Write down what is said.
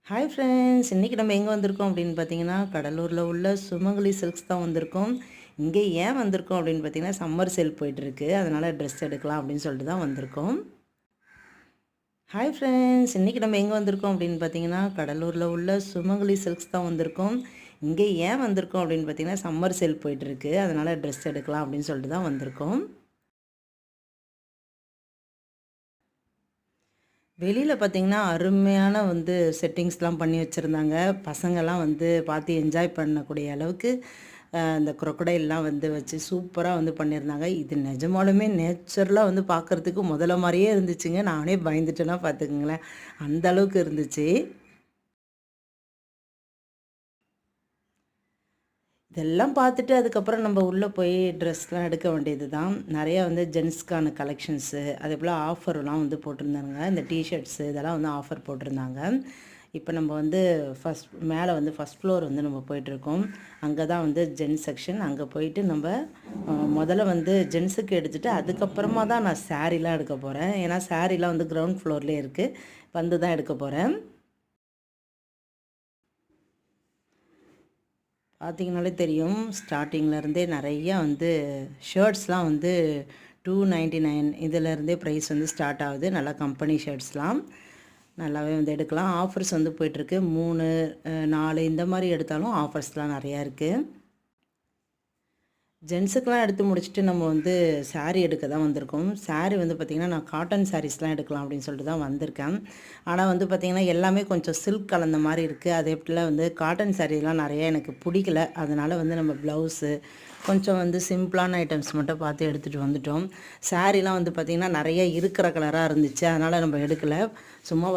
Hi friends, இன்றைக்கி நம்ம எங்கே வந்திருக்கோம் அப்படின்னு பார்த்தீங்கன்னா, கடலூரில் உள்ள சுமங்கலி சில்க்ஸ் தான் வந்திருக்கோம். இங்கே ஏன் வந்திருக்கோம் அப்படின்னு பார்த்தீங்கன்னா, சம்மர் சேல் போயிட்டுருக்கு. அதனால் ட்ரெஸ் எடுக்கலாம் அப்படின்னு சொல்லிட்டு தான் வந்திருக்கோம். ஹாய் ஃப்ரெண்ட்ஸ், இன்றைக்கி நம்ம எங்கே வந்திருக்கோம் அப்படின்னு பார்த்தீங்கன்னா, கடலூரில் உள்ள சுமங்கலி சில்க்ஸ் தான் வந்திருக்கோம். இங்கே ஏன் வந்திருக்கோம் அப்படின்னு பார்த்தீங்கன்னா, சம்மர் சேல் போயிட்டுருக்கு. அதனால் ட்ரெஸ் எடுக்கலாம் அப்படின்னு சொல்லிட்டு தான் வந்திருக்கோம். வெளியில் பார்த்திங்கன்னா அருமையான செட்டிங்ஸ்லாம் பண்ணி வச்சுருந்தாங்க. பசங்கள்லாம் பார்த்து என்ஜாய் பண்ணக்கூடிய அளவுக்கு இந்த க்ரொக்கடைல்லாம் வச்சு சூப்பராக பண்ணியிருந்தாங்க. இது நிஜமாலுமே நேச்சுரலாக பார்க்குறதுக்கு முதல்ல மாதிரியே இருந்துச்சுங்க. நானே பயந்துட்டேன்னா பார்த்துக்குங்களேன், அந்த அளவுக்கு இருந்துச்சு. இதெல்லாம் பார்த்துட்டு அதுக்கப்புறம் நம்ம உள்ளே போய் ட்ரெஸ்லாம் எடுக்க வேண்டியது தான். நிறையா ஜென்ஸ்க்கான கலெக்ஷன்ஸு, அதே போல் ஆஃபர்லாம் போட்டிருந்தாங்க. இந்த டிஷர்ட்ஸு இதெல்லாம் ஆஃபர் போட்டிருந்தாங்க. இப்போ நம்ம மேலே ஃபஸ்ட் ஃப்ளோர் நம்ம போயிட்டுருக்கோம். அங்கே தான் ஜென்ஸ் செக்ஷன். அங்கே போயிட்டு நம்ம முதல்ல ஜென்ஸுக்கு எடுத்துகிட்டு அதுக்கப்புறமா தான் நான் சாரீலாம் எடுக்க போகிறேன். ஏன்னா சாரீலாம் கிரவுண்ட் ஃப்ளோர்லேயே இருக்குது. தான் எடுக்க போகிறேன். பார்த்திங்கனாலே தெரியும், ஸ்டார்டிங்லேருந்தே நிறையா ஷர்ட்ஸ்லாம் 299 இதிலேருந்தே ப்ரைஸ் ஸ்டார்ட் ஆகுது. நல்லா கம்பெனி ஷர்ட்ஸ்லாம் நல்லாவே எடுக்கலாம். ஆஃபர்ஸ் போயிட்டுருக்கு. 3, 4 இந்த மாதிரி எடுத்தாலும் ஆஃபர்ஸ்லாம் நிறையா இருக்குது. ஜென்ஸுக்கெலாம் எடுத்து முடிச்சுட்டு நம்ம சாரீ எடுக்க தான் வந்திருக்கோம். சாரீ பார்த்திங்கன்னா நான் காட்டன் சாரீஸ்லாம் எடுக்கலாம் அப்படின்னு சொல்லிட்டு தான் வந்திருக்கேன். ஆனால் பார்த்திங்கன்னா எல்லாமே கொஞ்சம் சில்க் கலந்த மாதிரி இருக்குது. அதே போல் காட்டன் சாரீலாம் நிறையா எனக்கு பிடிக்கல. அதனால் நம்ம ப்ளவுஸு கொஞ்சம் சிம்பிளான ஐட்டம்ஸ் மட்டும் பார்த்து எடுத்துகிட்டு வந்துட்டோம். சாரீலாம் பார்த்திங்கன்னா நிறைய இருக்கிற கலராக இருந்துச்சு. அதனால் நம்ம எடுக்கலை. சும்மா